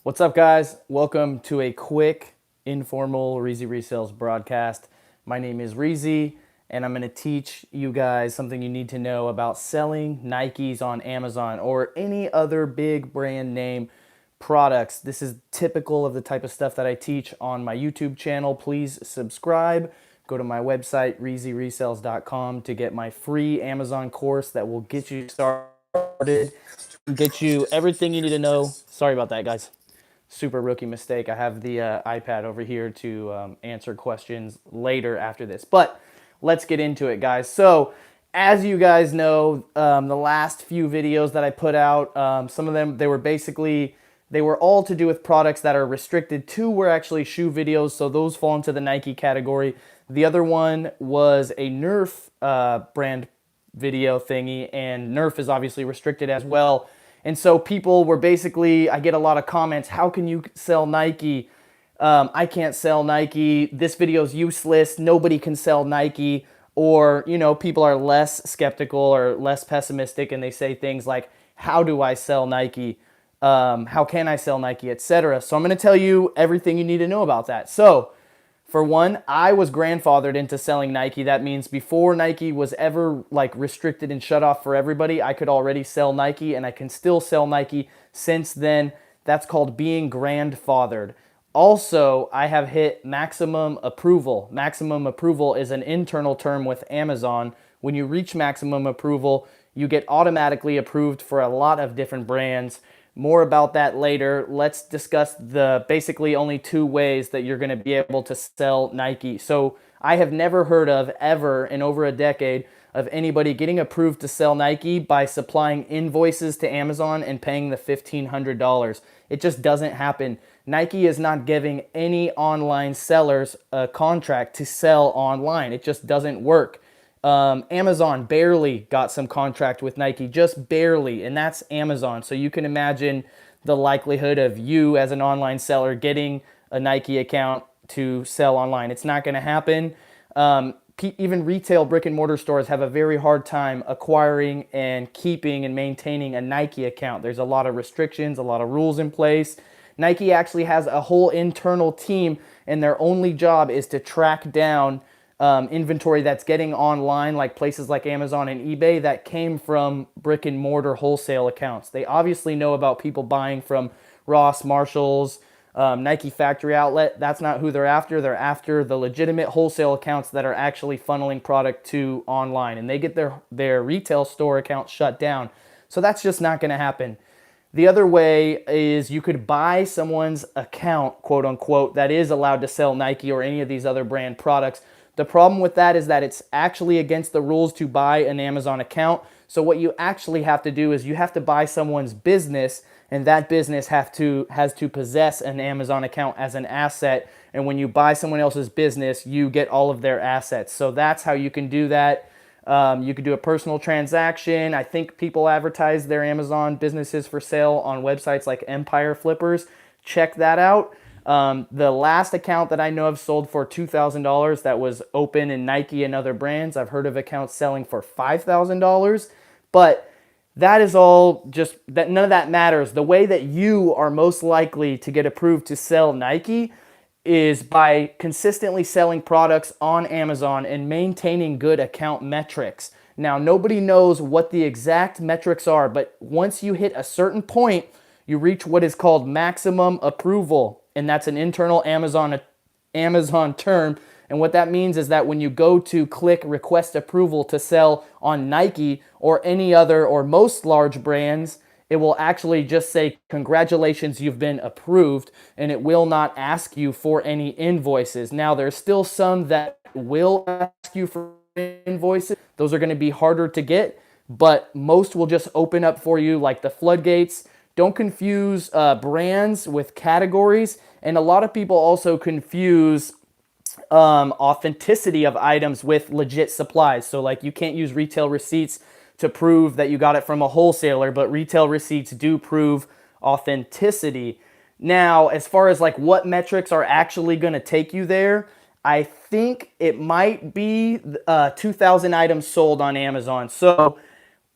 What's up, guys? Welcome to a quick, informal Reezy Resells broadcast. My name is Reezy, and I'm going to teach you guys something you need to know about selling Nikes on Amazon or any other big brand name products. This is typical of the type of stuff that I teach on my YouTube channel. Please subscribe. Go to my website, reezyresells.com, to get my free Amazon course that will get you started, get you everything you need to know. Sorry about that, guys. Super rookie mistake. I have the iPad over here to answer questions later after this. But let's get into it, guys. So, as you guys know, the last few videos that I put out, some of them, they were all to do with products that are restricted. Two were actually shoe videos, so those fall into the Nike category. The other one was a Nerf brand video thingy, and Nerf is obviously restricted as well. And so people were basically, I get a lot of comments, how can you sell Nike? I can't sell Nike. This video is useless. Nobody can sell Nike. Or, people are less skeptical or less pessimistic, and they say things like, how do I sell Nike? How can I sell Nike, etc. So I'm going to tell you everything you need to know about that. So, for one, I was grandfathered into selling Nike. That means before Nike was ever restricted and shut off for everybody, I could already sell Nike, and I can still sell Nike since then. That's called being grandfathered. Also, I have hit maximum approval. Maximum approval is an internal term with Amazon. When you reach maximum approval, you get automatically approved for a lot of different brands. More about that later. Let's discuss the basically only two ways that you're going to be able to sell Nike. So I have never heard of ever in over a decade of anybody getting approved to sell Nike by supplying invoices to Amazon and paying the $1,500. It just doesn't happen. Nike is not giving any online sellers a contract to sell online. It just doesn't work. Amazon barely got some contract with Nike, just barely, and that's Amazon. So you can imagine the likelihood of you as an online seller getting a Nike account to sell online. It's not going to happen. Even retail brick and mortar stores have a very hard time acquiring and keeping and maintaining a Nike account. There's a lot of restrictions, a lot of rules in place. Nike actually has a whole internal team, and their only job is to track down inventory that's getting online, like places like Amazon and eBay, that came from brick and mortar wholesale accounts. They obviously know about people buying from Ross, Marshalls, Nike Factory Outlet. That's not who they're after. They're after the legitimate wholesale accounts that are actually funneling product to online, and they get their retail store accounts shut down. So that's just not going to happen. The other way is you could buy someone's account, quote unquote, that is allowed to sell Nike or any of these other brand products. The problem with that is that it's actually against the rules to buy an Amazon account. So what you actually have to do is you have to buy someone's business, and that business has to possess an Amazon account as an asset. And when you buy someone else's business, you get all of their assets. So that's how you can do that. You could do a personal transaction. I think people advertise their Amazon businesses for sale on websites like Empire Flippers. Check that out. The last account that I know of sold for $2,000 that was open in Nike and other brands. I've heard of accounts selling for $5,000, but that is all just that. None of that matters. The way that you are most likely to get approved to sell Nike is by consistently selling products on Amazon and maintaining good account metrics. Now, nobody knows what the exact metrics are, but once you hit a certain point, you reach what is called maximum approval, and that's an internal Amazon term. And what that means is that when you go to click request approval to sell on Nike or any other or most large brands, it will actually just say, congratulations, you've been approved, and it will not ask you for any invoices. Now, there's still some that will ask you for invoices. Those are going to be harder to get, but most will just open up for you like the floodgates. Don't confuse brands with categories, and a lot of people also confuse authenticity of items with legit supplies. So like you can't use retail receipts to prove that you got it from a wholesaler, but retail receipts do prove authenticity. Now, as far as like what metrics are actually going to take you there, I think it might be 2,000 items sold on Amazon. So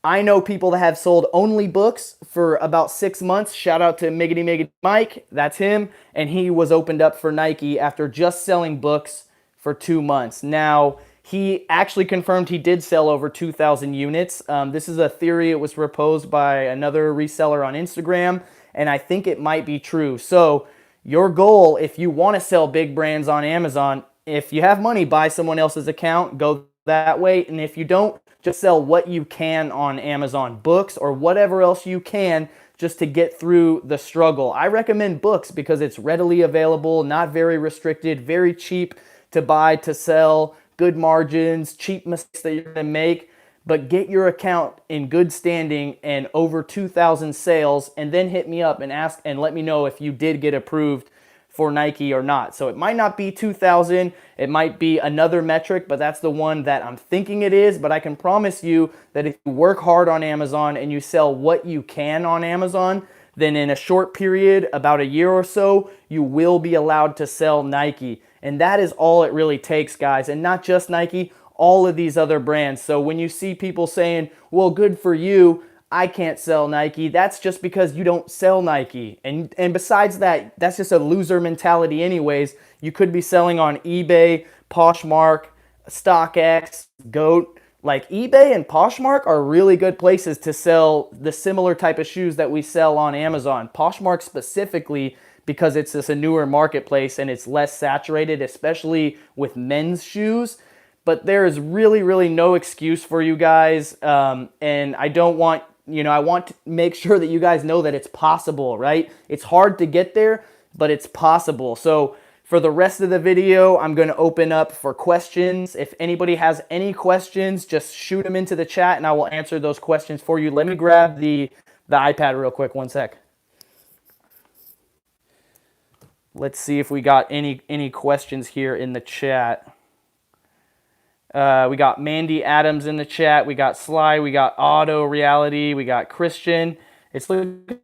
I know people that have sold only books for about 6 months. Shout out to Miggity Miggity Mike. That's him. And he was opened up for Nike after just selling books for 2 months. Now, he actually confirmed he did sell over 2,000 units. This is a theory. It was proposed by another reseller on Instagram, and I think it might be true. So, your goal, if you want to sell big brands on Amazon, if you have money, buy someone else's account, go that way. And if you don't, just sell what you can on Amazon, books or whatever else you can, just to get through the struggle. I recommend books because it's readily available, not very restricted, very cheap to buy, to sell, good margins, cheap mistakes that you're going to make. But get your account in good standing and over 2,000 sales, and then hit me up and ask and let me know if you did get approved for Nike or not. So it might not be 2,000, it might be another metric, but that's the one that I'm thinking it is. But I can promise you that if you work hard on Amazon and you sell what you can on Amazon, then in a short period, about a year or so, you will be allowed to sell Nike. And that is all it really takes, guys. And not just Nike, all of these other brands. So when you see people saying, well, good for you, I can't sell Nike, that's just because you don't sell Nike. And besides that, that's just a loser mentality anyways. You could be selling on eBay, Poshmark, StockX, GOAT. Like eBay and Poshmark are really good places to sell the similar type of shoes that we sell on Amazon. Poshmark specifically because it's just a newer marketplace and it's less saturated, especially with men's shoes. But there is really, really no excuse for you guys. And I don't want, I want to make sure that you guys know that it's possible, right? It's hard to get there, but it's possible. So for the rest of the video, I'm going to open up for questions. If anybody has any questions, just shoot them into the chat and I will answer those questions for you. Let me grab the iPad real quick. One sec. Let's see if we got any questions here in the chat. We got Mandy Adams in the chat. We got Sly. We got Auto Reality. We got Christian. It's like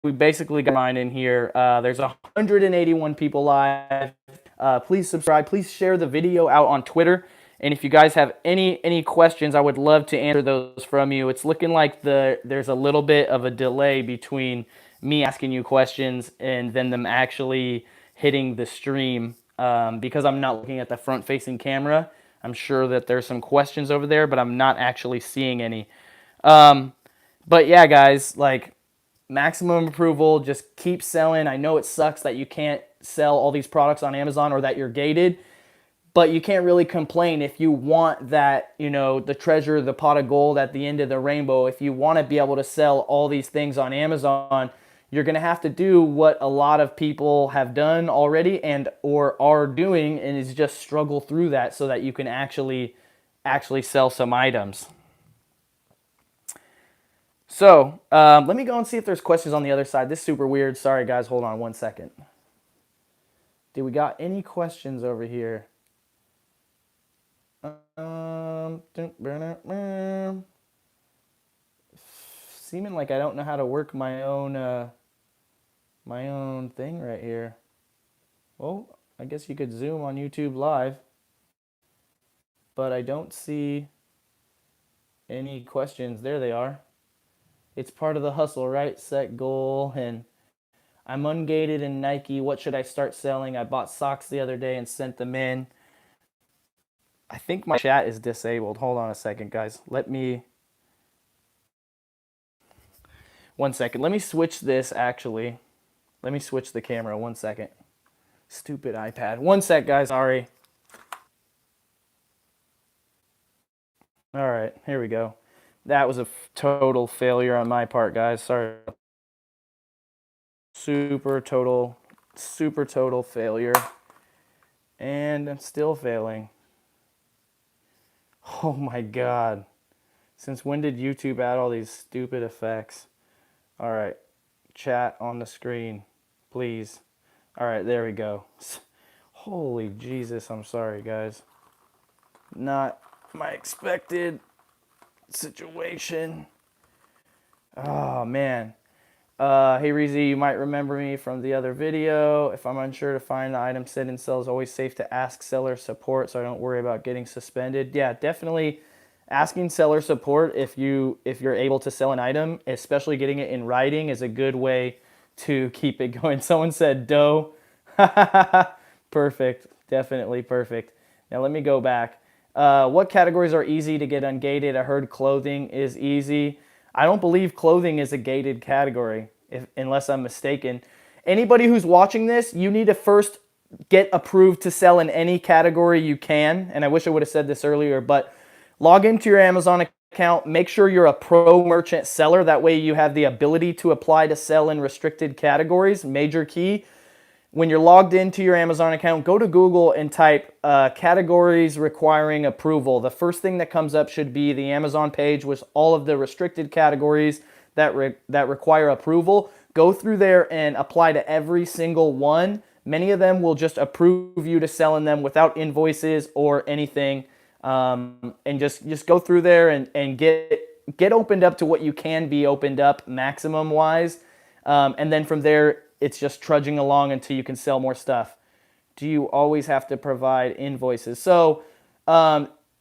we basically got mine in here. There's 181 people live. Please subscribe. Please share the video out on Twitter. And if you guys have any questions, I would love to answer those from you. It's looking like there's a little bit of a delay between me asking you questions and then them actually hitting the stream because I'm not looking at the front-facing camera. I'm sure that there's some questions over there, but I'm not actually seeing any. But yeah, guys, like maximum approval, just keep selling. I know it sucks that you can't sell all these products on Amazon or that you're gated, but you can't really complain if you want that, the treasure, the pot of gold at the end of the rainbow. If you want to be able to sell all these things on Amazon, you're going to have to do what a lot of people have done already and or are doing, and is just struggle through that so that you can actually sell some items. So let me go and see if there's questions on the other side. This is super weird. Sorry, guys. Hold on one second. Do we got any questions over here? Seeming like I don't know how to work my own thing right here. Well, I guess you could zoom on YouTube Live, but I don't see any questions. There they are. It's part of the hustle, right? Set goal, and I'm ungated in Nike. What should I start selling? I bought socks the other day and sent them in. I think my chat is disabled. Hold on a second, guys. One second. Let me switch this, actually. Let me switch the camera. 1 second. Stupid iPad. 1 sec, guys. Sorry. All right. Here we go. That was a total failure on my part, guys. Sorry. Super total failure. And I'm still failing. Oh my God. Since when did YouTube add all these stupid effects? All right. Chat on the screen, please. All right, there we go. Holy Jesus, I'm sorry, guys. Not my expected situation. Oh, man. Hey, Reezy, you might remember me from the other video. If I'm unsure to find the item sit-in sell, it's always safe to ask seller support so I don't worry about getting suspended. Yeah, definitely asking seller support if you're able to sell an item, especially getting it in writing, is a good way to keep it going. Someone said dough. Perfect. Definitely perfect. Now let me go back. What categories are easy to get ungated? I heard clothing is easy. I don't believe clothing is a gated category, unless I'm mistaken. Anybody who's watching this, you need to first get approved to sell in any category you can. And I wish I would have said this earlier, but log into your Amazon account. Make sure you're a pro merchant seller. That way you have the ability to apply to sell in restricted categories. Major key. When you're logged into your Amazon account, go to Google and type categories requiring approval. The first thing that comes up should be the Amazon page with all of the restricted categories that require approval. Go through there and apply to every single one. Many of them will just approve you to sell in them without invoices or anything. And just go through there and get opened up to what you can be opened up maximum wise. And then from there, it's just trudging along until you can sell more stuff. Do you always have to provide invoices? So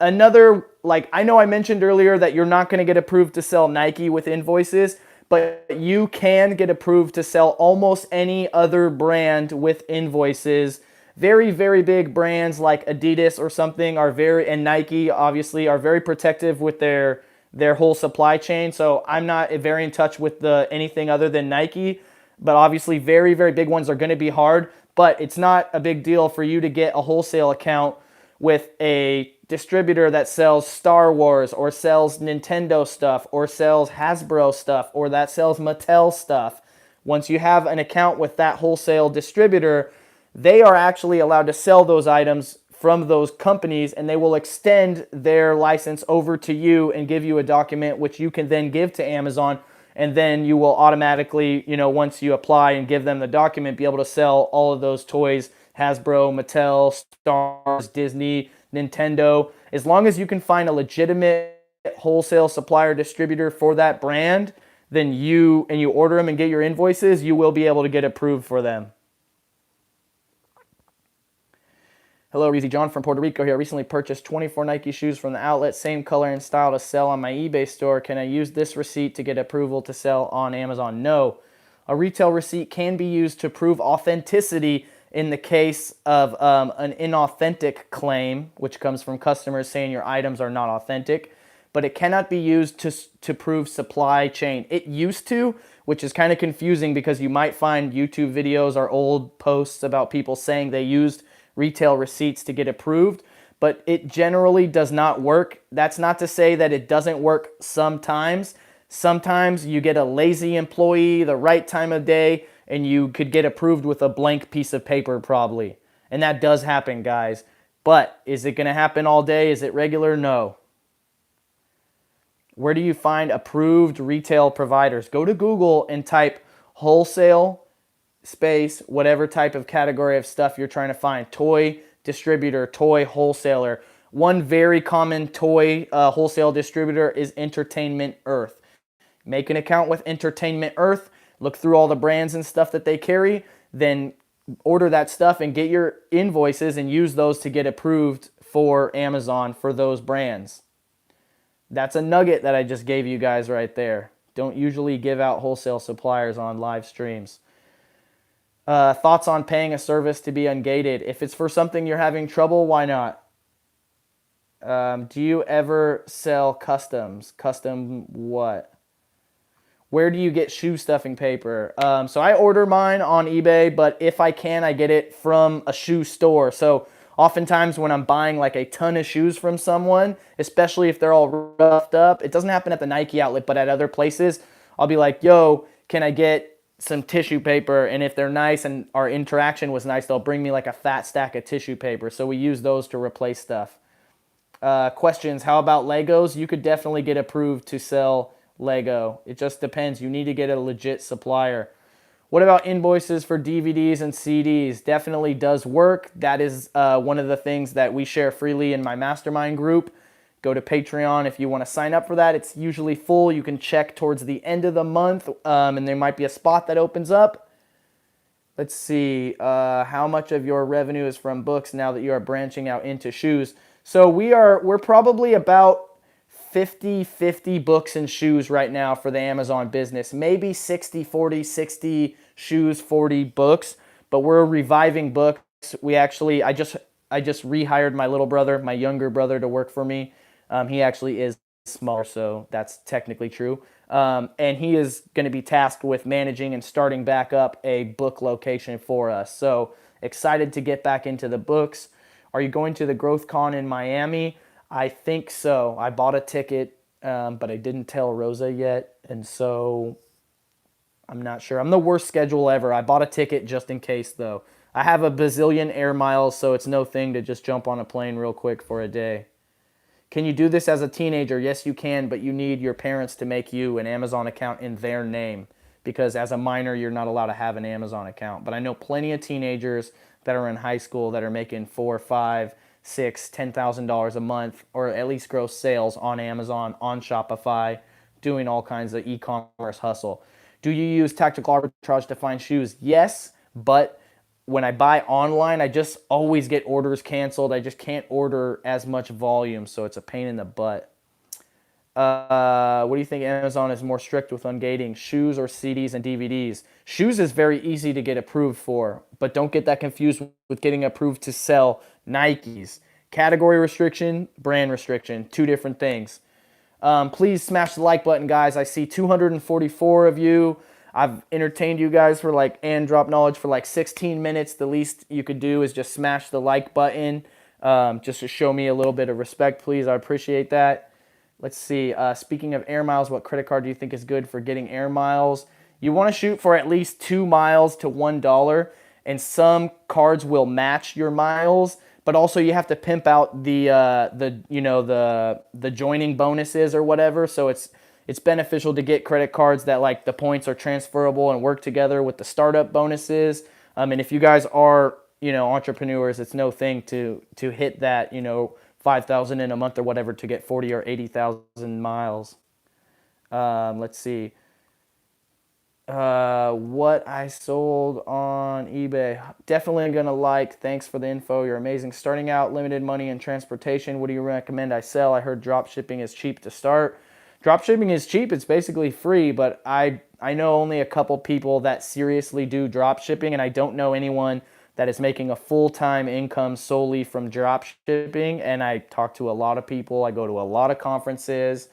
another, like I know I mentioned earlier that you're not going to get approved to sell Nike with invoices, but you can get approved to sell almost any other brand with invoices. Very, very big brands like Adidas or something and Nike obviously are very protective with their whole supply chain. So I'm not very in touch with anything other than Nike. But obviously very, very big ones are going to be hard, but it's not a big deal for you to get a wholesale account with a distributor that sells Star Wars or sells Nintendo stuff or sells Hasbro stuff or that sells Mattel stuff. Once you have an account with that wholesale distributor, they are actually allowed to sell those items from those companies, and they will extend their license over to you and give you a document which you can then give to Amazon. And then you will automatically, once you apply and give them the document, be able to sell all of those toys, Hasbro, Mattel, Star Wars, Disney, Nintendo. As long as you can find a legitimate wholesale supplier distributor for that brand, then you order them and get your invoices, you will be able to get approved for them. Hello, Reezy. John from Puerto Rico here. I recently purchased 24 Nike shoes from the outlet, same color and style to sell on my eBay store. Can I use this receipt to get approval to sell on Amazon? No. A retail receipt can be used to prove authenticity in the case of an inauthentic claim, which comes from customers saying your items are not authentic, but it cannot be used to prove supply chain. It used to, which is kind of confusing because you might find YouTube videos or old posts about people saying they used retail receipts to get approved, but it generally does not work. That's not to say that it doesn't work sometimes. Sometimes you get a lazy employee the right time of day and you could get approved with a blank piece of paper probably. And that does happen, guys. But is it going to happen all day? Is it regular? No. Where do you find approved retail providers? Go to Google and type wholesale space, whatever type of category of stuff you're trying to find. Toy distributor, toy wholesaler. One very common toy wholesale distributor is Entertainment Earth. Make an account with Entertainment Earth, look through all the brands and stuff that they carry, then order that stuff and get your invoices and use those to get approved for Amazon for those brands. That's a nugget that I just gave you guys right there. Don't usually give out wholesale suppliers on live streams. Thoughts on paying a service to be ungated? If it's for something you're having trouble, why not? Do you ever sell customs? Custom what? Where do you get shoe stuffing paper? So I order mine on eBay, but if I can, I get it from a shoe store. So oftentimes when I'm buying like a ton of shoes from someone, especially if they're all roughed up, it doesn't happen at the Nike outlet, but at other places, I'll be like, yo, can I get some tissue paper? And if they're nice and our interaction was nice, they'll bring me like a fat stack of tissue paper. So we use those to replace stuff. Questions, how about Legos? You could definitely get approved to sell Lego. It just depends. You need to get a legit supplier. What about invoices for DVDs and CDs? Definitely does work. That is one of the things that we share freely in my mastermind group. Go to Patreon if you want to sign up for that. It's usually full. You can check towards the end of the month, and there might be a spot that opens up. Let's see. How much of your revenue is from books now that you are branching out into shoes? So we're probably about 50-50 books and shoes right now for the Amazon business. Maybe 60-40, 60 shoes, 40 books, but we're reviving books. I just rehired my little brother, my younger brother, to work for me. He actually is smaller, so that's technically true. And he is going to be tasked with managing and starting back up a book location for us. So excited to get back into the books. Are you going to the Growth Con in Miami? I think so. I bought a ticket, but I didn't tell Rosa yet, and so I'm not sure. I'm the worst schedule ever. I bought a ticket just in case, though. I have a bazillion air miles, so it's no thing to just jump on a plane real quick for a day. Can you do this as a teenager? Yes, you can, but you need your parents to make you an Amazon account in their name because as a minor, you're not allowed to have an Amazon account. But I know plenty of teenagers that are in high school that are making $4, $5, $6, $10,000 a month, or at least gross sales on Amazon, on Shopify, doing all kinds of e-commerce hustle. Do you use tactical arbitrage to find shoes? Yes, but when I buy online, I just always get orders canceled. I just can't order as much volume, so it's a pain in the butt. What do you think Amazon is more strict with ungating, shoes or CDs and DVDs? Shoes is very easy to get approved for, but don't get that confused with getting approved to sell Nikes. Category restriction, brand restriction, two different things. Please smash the like button, guys. I see 244 of you. I've entertained you guys and drop knowledge for like 16 minutes. The least you could do is just smash the like button just to show me a little bit of respect, please. I appreciate that. Let's see. Speaking of air miles, what credit card do you think is good for getting air miles? You want to shoot for at least 2 miles to $1, and some cards will match your miles. But also you have to pimp out the joining bonuses or whatever. So it's beneficial to get credit cards that like the points are transferable and work together with the startup bonuses. And if you guys are entrepreneurs, it's no thing to hit that 5,000 in a month or whatever to get 40 or 80,000 miles. Let's see. What I sold on eBay. Definitely gonna like. Thanks for the info. You're amazing. Starting out, limited money and transportation. What do you recommend I sell? I heard drop shipping is cheap to start. Drop shipping is cheap. It's basically free, but I know only a couple people that seriously do drop shipping, and I don't know anyone that is making a full-time income solely from drop shipping. And I talk to a lot of people. I go to a lot of conferences.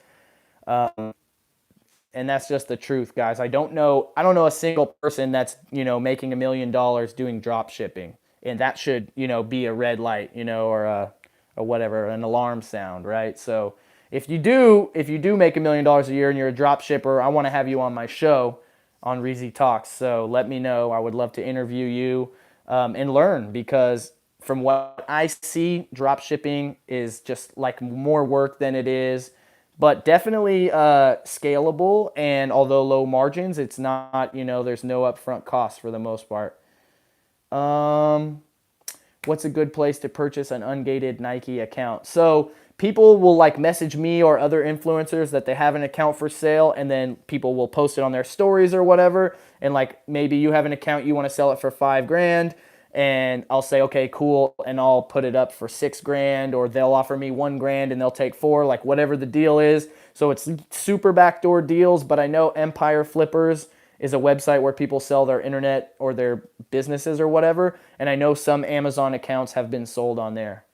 And that's just the truth, guys. I don't know a single person that's making $1 million doing drop shipping, and that should be a red light, or whatever, an alarm sound, right? So if you do make $1 million a year and you're a drop shipper, I want to have you on my show on Reezy Talks. So let me know. I would love to interview you and learn, because from what I see, drop shipping is just like more work than it is. But definitely scalable, and although low margins, it's not, there's no upfront costs for the most part. What's a good place to purchase an ungated Nike account? So people will message me or other influencers that they have an account for sale, and then people will post it on their stories or whatever. And maybe you have an account, you want to sell it for $5,000. And I'll say, okay, cool, and I'll put it up for $6,000, or they'll offer me $1,000 and they'll take $4,000, whatever the deal is. So it's super backdoor deals, but I know Empire Flippers is a website where people sell their internet or their businesses or whatever, and I know some Amazon accounts have been sold on there.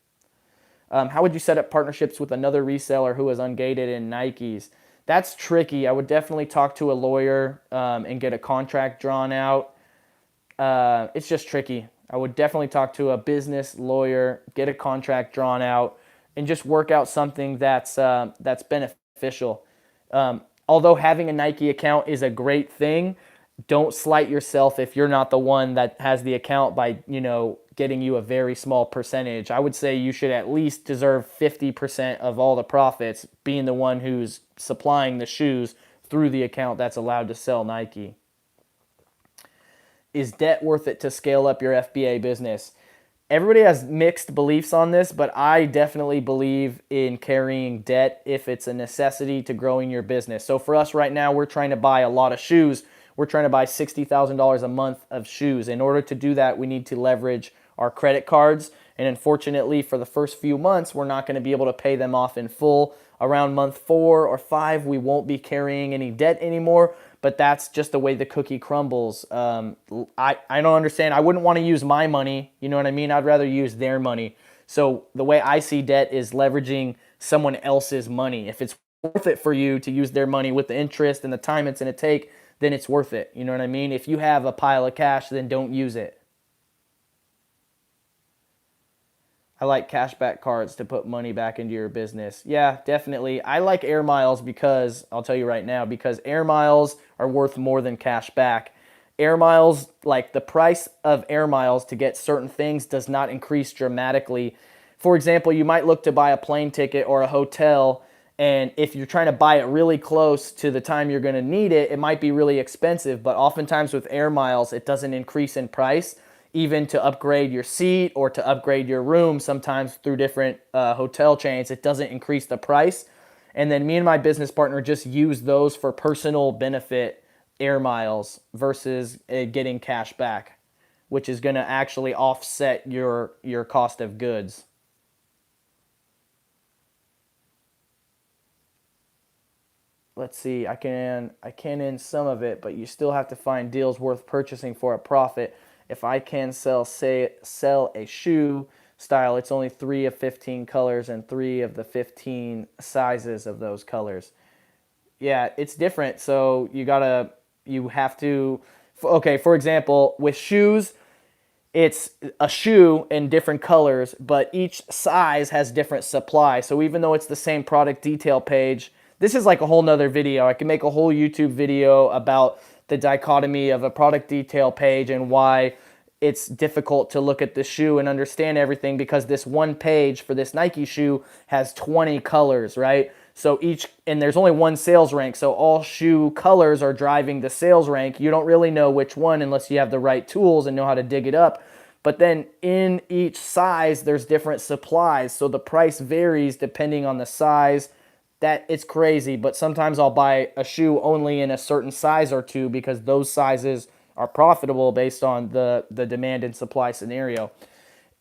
How would you set up partnerships with another reseller who is ungated in Nikes? That's tricky. I would definitely talk to a lawyer and get a contract drawn out. It's just tricky. I would definitely talk to a business lawyer, get a contract drawn out, and just work out something that's beneficial. Although having a Nike account is a great thing, don't slight yourself if you're not the one that has the account by getting you a very small percentage. I would say you should at least deserve 50% of all the profits, being the one who's supplying the shoes through the account that's allowed to sell Nike. Is debt worth it to scale up your FBA business? Everybody has mixed beliefs on this, but I definitely believe in carrying debt if it's a necessity to growing your business. So for us right now, we're trying to buy a lot of shoes. We're trying to buy $60,000 a month of shoes. In order to do that, we need to leverage our credit cards. And unfortunately, for the first few months, we're not going to be able to pay them off in full. around month 4 or 5, we won't be carrying any debt anymore. But that's just the way the cookie crumbles. I don't understand. I wouldn't want to use my money. You know what I mean? I'd rather use their money. So the way I see debt is leveraging someone else's money. If it's worth it for you to use their money with the interest and the time it's going to take, then it's worth it. You know what I mean? If you have a pile of cash, then don't use it. I like cashback cards to put money back into your business. Yeah, definitely. I like air miles because, I'll tell you right now, because air miles are worth more than cash back. Air miles, like the price of air miles to get certain things does not increase dramatically. For example, you might look to buy a plane ticket or a hotel, and if you're trying to buy it really close to the time you're going to need it, it might be really expensive. But oftentimes with air miles, it doesn't increase in price. Even to upgrade your seat or to upgrade your room, sometimes through different hotel chains, it doesn't increase the price. And then me and my business partner just use those for personal benefit air miles versus getting cash back, which is going to actually offset your cost of goods. Let's see, I can end some of it, but you still have to find deals worth purchasing for a profit. If I can sell a shoe style, it's only 3 of 15 colors and 3 of the 15 sizes of those colors. Yeah, it's different. So you have to, okay, for example, with shoes, it's a shoe in different colors, but each size has different supply. So even though it's the same product detail page, this is like a whole nother video. I can make a whole YouTube video about the dichotomy of a product detail page and why it's difficult to look at the shoe and understand everything, because this one page for this Nike shoe has 20 colors, right? So and there's only one sales rank, so all shoe colors are driving the sales rank. You don't really know which one unless you have the right tools and know how to dig it up. But then in each size, there's different supplies, so the price varies depending on the size. That it's crazy, but sometimes I'll buy a shoe only in a certain size or two because those sizes are profitable based on the demand and supply scenario.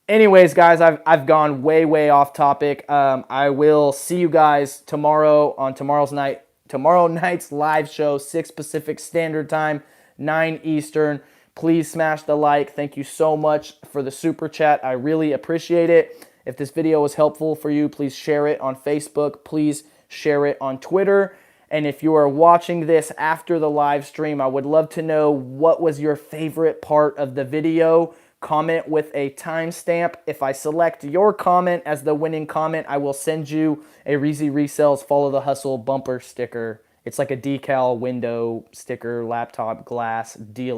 Anyways, guys, I've gone way off topic. I will see you guys tomorrow on tomorrow night's live show, 6 Pacific Standard Time, 9 Eastern. Please smash the like. Thank you so much for the super chat. I really appreciate it. If this video was helpful for you, please share it on Facebook. Please share it on Twitter. And if you are watching this after the live stream, I would love to know what was your favorite part of the video. Comment with a timestamp. If I select your comment as the winning comment, I will send you a Reezy Resells Follow the Hustle bumper sticker. It's like a decal window sticker, laptop glass dealy.